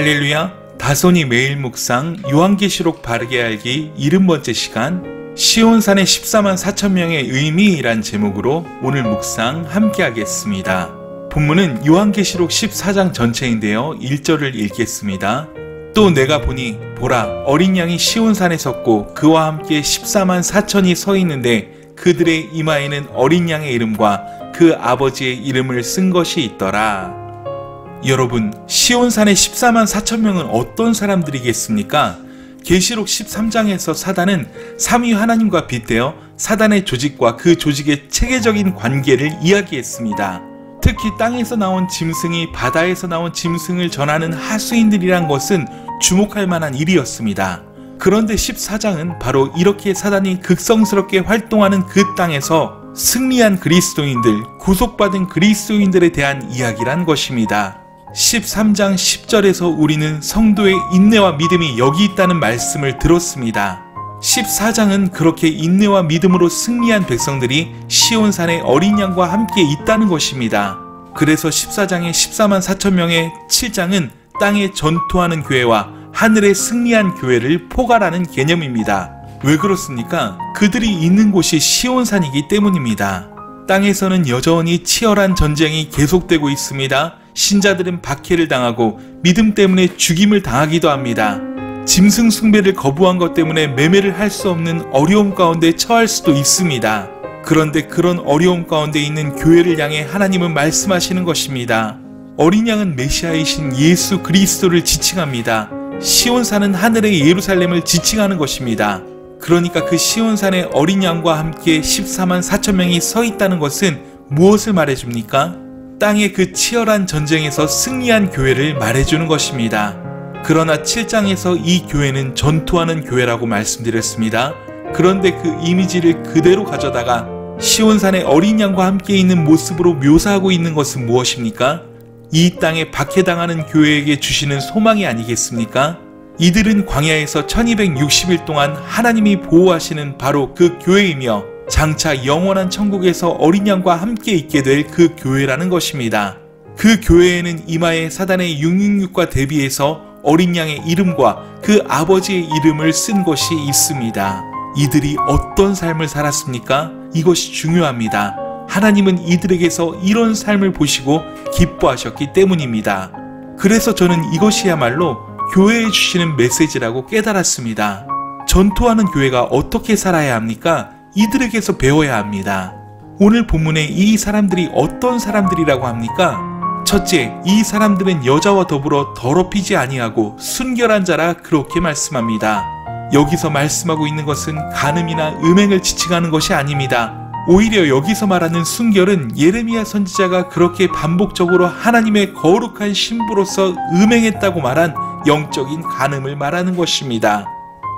할렐루야! 다손이 매일 묵상 요한계시록 바르게 알기 70번째 시간 시온산의 14만 4천 명의 의미란 제목으로 오늘 묵상 함께 하겠습니다. 본문은 요한계시록 14장 전체인데요. 1절을 읽겠습니다. 또 내가 보니 보라 어린 양이 시온산에 섰고 그와 함께 14만 4천이 서 있는데 그들의 이마에는 어린 양의 이름과 그 아버지의 이름을 쓴 것이 있더라. 여러분, 시온산의 14만 4천 명은 어떤 사람들이겠습니까? 계시록 13장에서 사단은 삼위 하나님과 빗대어 사단의 조직과 그 조직의 체계적인 관계를 이야기했습니다. 특히 땅에서 나온 짐승이 바다에서 나온 짐승을 전하는 하수인들이란 것은 주목할 만한 일이었습니다. 그런데 14장은 바로 이렇게 사단이 극성스럽게 활동하는 그 땅에서 승리한 그리스도인들, 구속받은 그리스도인들에 대한 이야기란 것입니다. 13장 10절에서 우리는 성도의 인내와 믿음이 여기 있다는 말씀을 들었습니다. 14장은 그렇게 인내와 믿음으로 승리한 백성들이 시온산의 어린 양과 함께 있다는 것입니다. 그래서 14장의 14만 4천 명의 7장은 땅에 전투하는 교회와 하늘에 승리한 교회를 포괄하는 개념입니다. 왜 그렇습니까? 그들이 있는 곳이 시온산이기 때문입니다. 땅에서는 여전히 치열한 전쟁이 계속되고 있습니다. 신자들은 박해를 당하고 믿음 때문에 죽임을 당하기도 합니다. 짐승 숭배를 거부한 것 때문에 매매를 할 수 없는 어려움 가운데 처할 수도 있습니다. 그런데 그런 어려움 가운데 있는 교회를 향해 하나님은 말씀하시는 것입니다. 어린 양은 메시아이신 예수 그리스도를 지칭합니다. 시온산은 하늘의 예루살렘을 지칭하는 것입니다. 그러니까 그 시온산의 어린 양과 함께 14만 4천 명이 서 있다는 것은 무엇을 말해줍니까? 땅의 그 치열한 전쟁에서 승리한 교회를 말해주는 것입니다. 그러나 7장에서 이 교회는 전투하는 교회라고 말씀드렸습니다. 그런데 그 이미지를 그대로 가져다가 시온산의 어린 양과 함께 있는 모습으로 묘사하고 있는 것은 무엇입니까? 이 땅에 박해당하는 교회에게 주시는 소망이 아니겠습니까? 이들은 광야에서 1260일 동안 하나님이 보호하시는 바로 그 교회이며 장차 영원한 천국에서 어린 양과 함께 있게 될 그 교회라는 것입니다. 그 교회에는 이마에 사단의 666과 대비해서 어린 양의 이름과 그 아버지의 이름을 쓴 것이 있습니다. 이들이 어떤 삶을 살았습니까? 이것이 중요합니다. 하나님은 이들에게서 이런 삶을 보시고 기뻐하셨기 때문입니다. 그래서 저는 이것이야말로 교회에 주시는 메시지라고 깨달았습니다. 전투하는 교회가 어떻게 살아야 합니까? 이들에게서 배워야 합니다. 오늘 본문에 이 사람들이 어떤 사람들이라고 합니까? 첫째, 이 사람들은 여자와 더불어 더럽히지 아니하고 순결한 자라 그렇게 말씀합니다. 여기서 말씀하고 있는 것은 간음이나 음행을 지칭하는 것이 아닙니다. 오히려 여기서 말하는 순결은 예레미야 선지자가 그렇게 반복적으로 하나님의 거룩한 신부로서 음행했다고 말한 영적인 간음을 말하는 것입니다.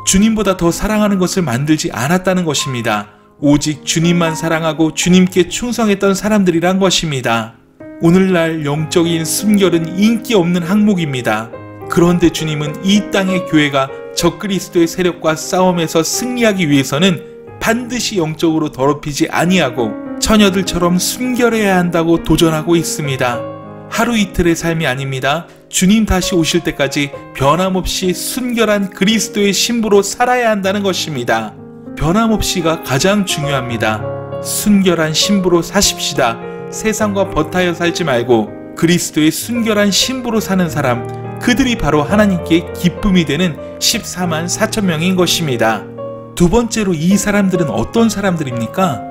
주님보다 더 사랑하는 것을 만들지 않았다는 것입니다. 오직 주님만 사랑하고 주님께 충성했던 사람들이란 것입니다. 오늘날 영적인 순결은 인기 없는 항목입니다. 그런데 주님은 이 땅의 교회가 적그리스도의 세력과 싸움에서 승리하기 위해서는 반드시 영적으로 더럽히지 아니하고 처녀들처럼 순결해야 한다고 도전하고 있습니다. 하루 이틀의 삶이 아닙니다. 주님 다시 오실 때까지 변함없이 순결한 그리스도의 신부로 살아야 한다는 것입니다. 변함없이가 가장 중요합니다. 순결한 신부로 사십시다. 세상과 버타여 살지 말고 그리스도의 순결한 신부로 사는 사람, 그들이 바로 하나님께 기쁨이 되는 14만 4천 명인 것입니다. 두 번째로 이 사람들은 어떤 사람들입니까?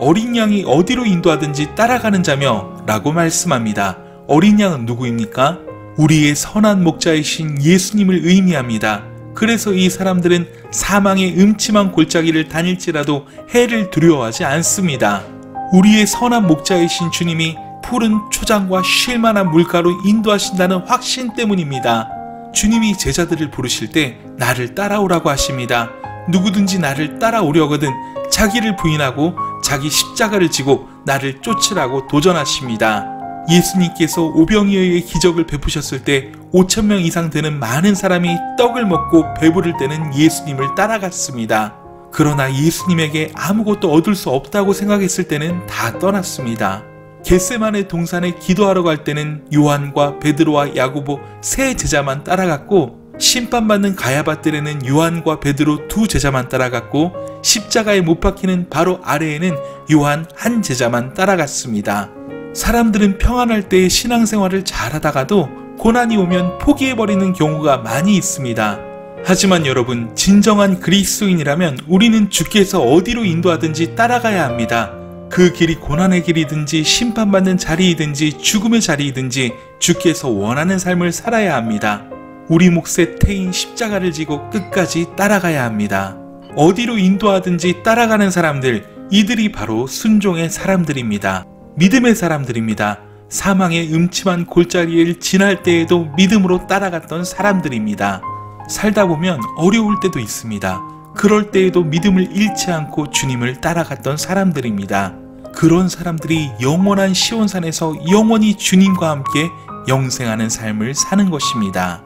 어린 양이 어디로 인도하든지 따라가는 자며 라고 말씀합니다. 어린 양은 누구입니까? 우리의 선한 목자이신 예수님을 의미합니다. 그래서 이 사람들은 사망의 음침한 골짜기를 다닐지라도 해를 두려워하지 않습니다. 우리의 선한 목자이신 주님이 푸른 초장과 쉴만한 물가로 인도하신다는 확신 때문입니다. 주님이 제자들을 부르실 때 나를 따라오라고 하십니다. 누구든지 나를 따라오려거든 자기를 부인하고 자기 십자가를 지고 나를 쫓으라고 도전하십니다. 예수님께서 오병이어의 기적을 베푸셨을 때 5,000명 이상 되는 많은 사람이 떡을 먹고 배부를 때는 예수님을 따라갔습니다. 그러나 예수님에게 아무것도 얻을 수 없다고 생각했을 때는 다 떠났습니다. 겟세마네 동산에 기도하러 갈 때는 요한과 베드로와 야고보 세 제자만 따라갔고, 심판받는 가야바 때에는 요한과 베드로 두 제자만 따라갔고, 십자가에 못 박히는 바로 아래에는 요한 한 제자만 따라갔습니다. 사람들은 평안할 때의 신앙생활을 잘하다가도 고난이 오면 포기해버리는 경우가 많이 있습니다. 하지만 여러분, 진정한 그리스도인이라면 우리는 주께서 어디로 인도하든지 따라가야 합니다. 그 길이 고난의 길이든지 심판받는 자리이든지 죽음의 자리이든지 주께서 원하는 삶을 살아야 합니다. 우리 몫의 태인 십자가를 지고 끝까지 따라가야 합니다. 어디로 인도하든지 따라가는 사람들, 이들이 바로 순종의 사람들입니다. 믿음의 사람들입니다. 사망의 음침한 골짜기를 지날 때에도 믿음으로 따라갔던 사람들입니다. 살다 보면 어려울 때도 있습니다. 그럴 때에도 믿음을 잃지 않고 주님을 따라갔던 사람들입니다. 그런 사람들이 영원한 시온산에서 영원히 주님과 함께 영생하는 삶을 사는 것입니다.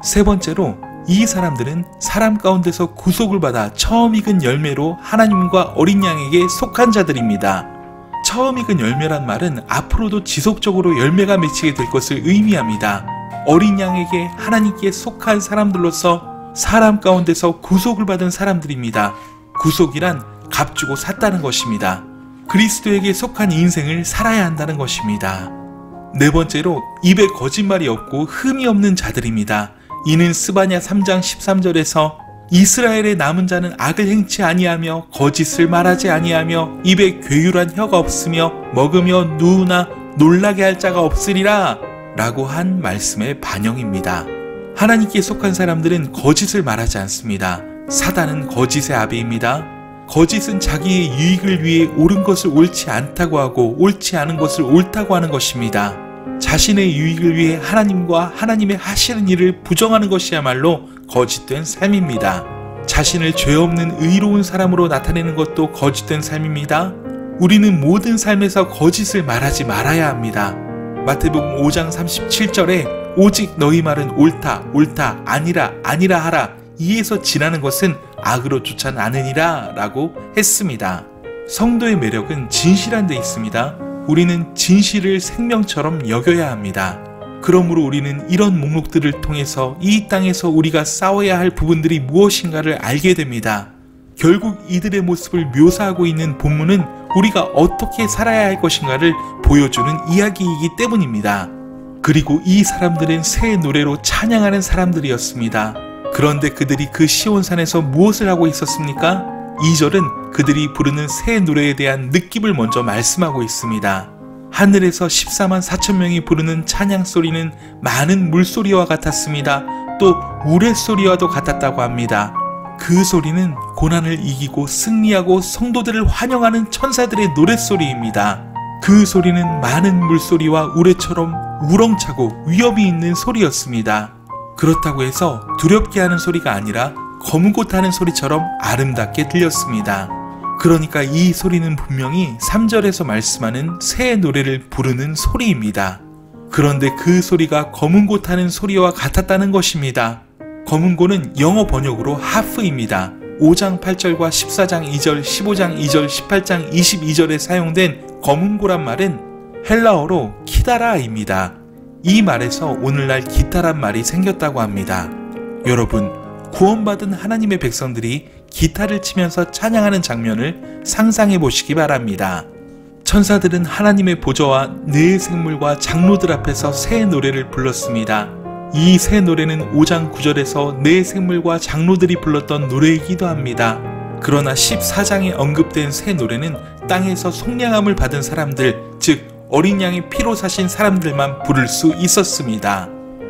세 번째로, 이 사람들은 사람 가운데서 구속을 받아 처음 익은 열매로 하나님과 어린 양에게 속한 자들입니다. 처음 익은 열매란 말은 앞으로도 지속적으로 열매가 맺히게 될 것을 의미합니다. 어린 양에게 하나님께 속한 사람들로서 사람 가운데서 구속을 받은 사람들입니다. 구속이란 값주고 샀다는 것입니다. 그리스도에게 속한 인생을 살아야 한다는 것입니다. 네 번째로, 입에 거짓말이 없고 흠이 없는 자들입니다. 이는 스바냐 3장 13절에서 이스라엘의 남은 자는 악을 행치 아니하며 거짓을 말하지 아니하며 입에 괴율한 혀가 없으며 먹으며 누우나 놀라게 할 자가 없으리라 라고 한 말씀의 반영입니다. 하나님께 속한 사람들은 거짓을 말하지 않습니다. 사단은 거짓의 아비입니다. 거짓은 자기의 유익을 위해 옳은 것을 옳지 않다고 하고 옳지 않은 것을 옳다고 하는 것입니다. 자신의 유익을 위해 하나님과 하나님의 하시는 일을 부정하는 것이야말로 거짓된 삶입니다. 자신을 죄 없는 의로운 사람으로 나타내는 것도 거짓된 삶입니다. 우리는 모든 삶에서 거짓을 말하지 말아야 합니다. 마태복음 5장 37절에 오직 너희 말은 옳다 옳다 아니라 아니라 하라 이에서 지나는 것은 악으로 쫓아 나느니라 라고 했습니다. 성도의 매력은 진실한 데 있습니다. 우리는 진실을 생명처럼 여겨야 합니다. 그러므로 우리는 이런 목록들을 통해서 이 땅에서 우리가 싸워야 할 부분들이 무엇인가를 알게 됩니다. 결국 이들의 모습을 묘사하고 있는 본문은 우리가 어떻게 살아야 할 것인가를 보여주는 이야기이기 때문입니다. 그리고 이 사람들은 새 노래로 찬양하는 사람들이었습니다. 그런데 그들이 그 시온산에서 무엇을 하고 있었습니까? 2절은 그들이 부르는 새 노래에 대한 느낌을 먼저 말씀하고 있습니다. 하늘에서 14만 4천 명이 부르는 찬양 소리는 많은 물소리와 같았습니다. 또 우레소리와도 같았다고 합니다. 그 소리는 고난을 이기고 승리하고 성도들을 환영하는 천사들의 노랫소리입니다. 그 소리는 많은 물소리와 우레처럼 우렁차고 위협이 있는 소리였습니다. 그렇다고 해서 두렵게 하는 소리가 아니라 거무고 하는 소리처럼 아름답게 들렸습니다. 그러니까 이 소리는 분명히 3절에서 말씀하는 새 노래를 부르는 소리입니다. 그런데 그 소리가 거문고 타는 소리와 같았다는 것입니다. 거문고는 영어 번역으로 하프입니다. 5장 8절과 14장 2절, 15장 2절, 18장 22절에 사용된 거문고란 말은 헬라어로 키다라입니다. 이 말에서 오늘날 기타란 말이 생겼다고 합니다. 여러분, 구원받은 하나님의 백성들이 기타를 치면서 찬양하는 장면을 상상해 보시기 바랍니다. 천사들은 하나님의 보좌와 네 생물과 장로들 앞에서 새 노래를 불렀습니다. 이 새 노래는 5장 9절에서 네 생물과 장로들이 불렀던 노래이기도 합니다. 그러나 14장에 언급된 새 노래는 땅에서 속량함을 받은 사람들, 즉 어린 양의 피로 사신 사람들만 부를 수 있었습니다.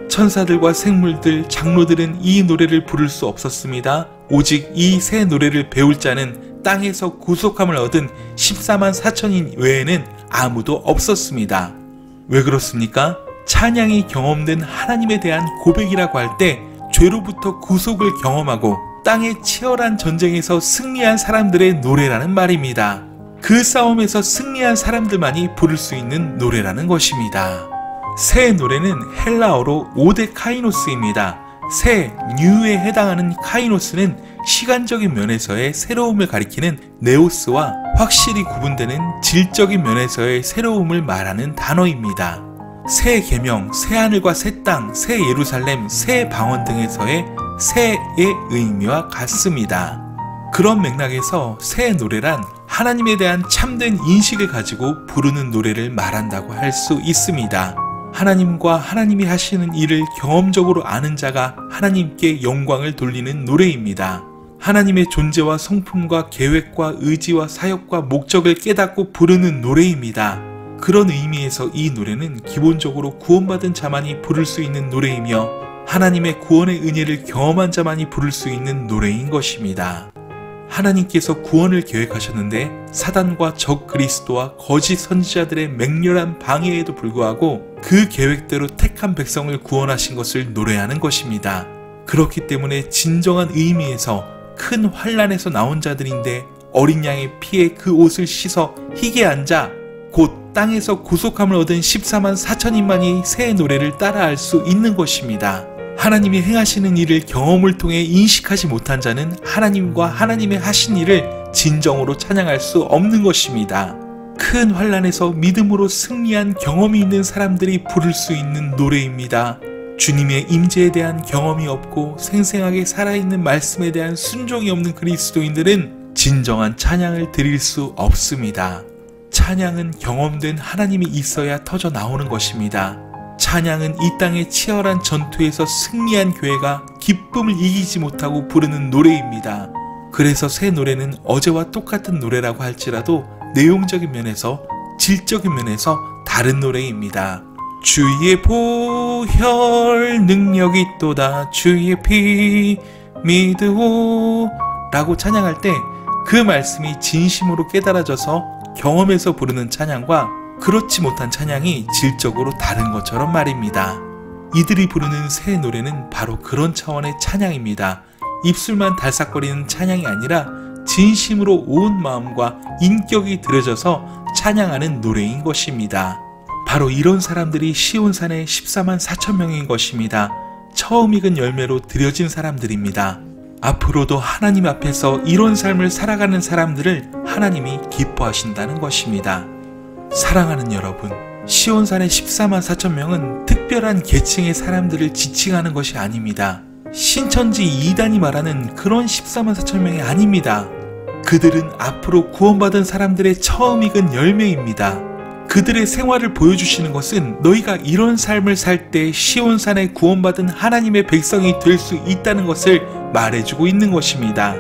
천사들과 생물들, 장로들은 이 노래를 부를 수 없었습니다. 오직 이 새 노래를 배울 자는 땅에서 구속함을 얻은 14만 4천인 외에는 아무도 없었습니다. 왜 그렇습니까? 찬양이 경험된 하나님에 대한 고백이라고 할 때 죄로부터 구속을 경험하고 땅의 치열한 전쟁에서 승리한 사람들의 노래라는 말입니다. 그 싸움에서 승리한 사람들만이 부를 수 있는 노래라는 것입니다. 새 노래는 헬라어로 오데카이노스입니다. 새, 뉴에 해당하는 카이노스는 시간적인 면에서의 새로움을 가리키는 네오스와 확실히 구분되는 질적인 면에서의 새로움을 말하는 단어입니다. 새 계명, 새 하늘과 새 땅, 새 예루살렘, 새 방언 등에서의 새의 의미와 같습니다. 그런 맥락에서 새 노래란 하나님에 대한 참된 인식을 가지고 부르는 노래를 말한다고 할 수 있습니다. 하나님과 하나님이 하시는 일을 경험적으로 아는 자가 하나님께 영광을 돌리는 노래입니다. 하나님의 존재와 성품과 계획과 의지와 사역과 목적을 깨닫고 부르는 노래입니다. 그런 의미에서 이 노래는 기본적으로 구원받은 자만이 부를 수 있는 노래이며 하나님의 구원의 은혜를 경험한 자만이 부를 수 있는 노래인 것입니다. 하나님께서 구원을 계획하셨는데 사단과 적 그리스도와 거짓 선지자들의 맹렬한 방해에도 불구하고 그 계획대로 택한 백성을 구원하신 것을 노래하는 것입니다. 그렇기 때문에 진정한 의미에서 큰 환난에서 나온 자들인데 어린 양의 피에 그 옷을 씻어 희게 앉아 곧 땅에서 구속함을 얻은 14만 4천인만이 새 노래를 따라할 수 있는 것입니다. 하나님이 행하시는 일을 경험을 통해 인식하지 못한 자는 하나님과 하나님의 하신 일을 진정으로 찬양할 수 없는 것입니다. 큰 환난에서 믿음으로 승리한 경험이 있는 사람들이 부를 수 있는 노래입니다. 주님의 임재에 대한 경험이 없고 생생하게 살아있는 말씀에 대한 순종이 없는 그리스도인들은 진정한 찬양을 드릴 수 없습니다. 찬양은 경험된 하나님이 있어야 터져 나오는 것입니다. 찬양은 이 땅의 치열한 전투에서 승리한 교회가 기쁨을 이기지 못하고 부르는 노래입니다. 그래서 새 노래는 어제와 똑같은 노래라고 할지라도 내용적인 면에서 질적인 면에서 다른 노래입니다. 주의 보혈 능력이 또다 주의 피 믿으오 라고 찬양할 때 그 말씀이 진심으로 깨달아져서 경험에서 부르는 찬양과 그렇지 못한 찬양이 질적으로 다른 것처럼 말입니다. 이들이 부르는 새 노래는 바로 그런 차원의 찬양입니다. 입술만 달싹거리는 찬양이 아니라 진심으로 온 마음과 인격이 들여져서 찬양하는 노래인 것입니다. 바로 이런 사람들이 시온산의 14만 4천 명인 것입니다. 처음 익은 열매로 들여진 사람들입니다. 앞으로도 하나님 앞에서 이런 삶을 살아가는 사람들을 하나님이 기뻐하신다는 것입니다. 사랑하는 여러분, 시온산의 14만 4천 명은 특별한 계층의 사람들을 지칭하는 것이 아닙니다. 신천지 이단이 말하는 그런 14만 4천 명이 아닙니다. 그들은 앞으로 구원받은 사람들의 처음 익은 열매입니다. 그들의 생활을 보여주시는 것은 너희가 이런 삶을 살 때 시온산에 구원받은 하나님의 백성이 될 수 있다는 것을 말해주고 있는 것입니다.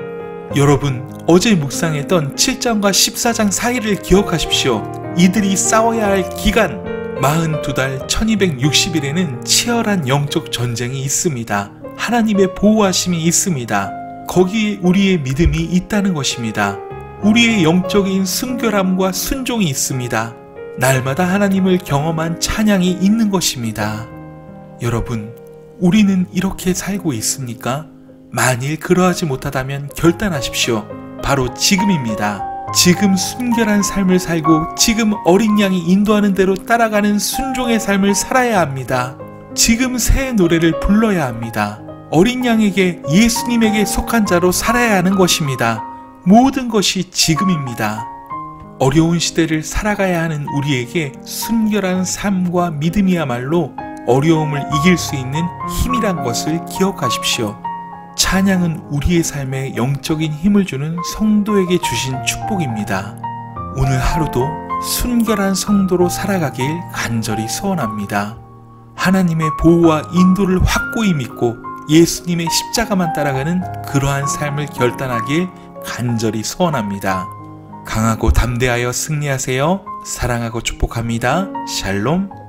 여러분, 어제 묵상했던 7장과 14장 사이를 기억하십시오. 이들이 싸워야 할 기간 42달 1260일에는 치열한 영적 전쟁이 있습니다. 하나님의 보호하심이 있습니다. 거기에 우리의 믿음이 있다는 것입니다. 우리의 영적인 순결함과 순종이 있습니다. 날마다 하나님을 경험한 찬양이 있는 것입니다. 여러분, 우리는 이렇게 살고 있습니까? 만일 그러하지 못하다면 결단하십시오. 바로 지금입니다. 지금 순결한 삶을 살고 지금 어린 양이 인도하는 대로 따라가는 순종의 삶을 살아야 합니다. 지금 새 노래를 불러야 합니다. 어린 양에게 예수님에게 속한 자로 살아야 하는 것입니다. 모든 것이 지금입니다. 어려운 시대를 살아가야 하는 우리에게 순결한 삶과 믿음이야말로 어려움을 이길 수 있는 힘이란 것을 기억하십시오. 찬양은 우리의 삶에 영적인 힘을 주는 성도에게 주신 축복입니다. 오늘 하루도 순결한 성도로 살아가길 간절히 소원합니다. 하나님의 보호와 인도를 확고히 믿고 예수님의 십자가만 따라가는 그러한 삶을 결단하길 간절히 소원합니다. 강하고 담대하여 승리하세요. 사랑하고 축복합니다. 샬롬.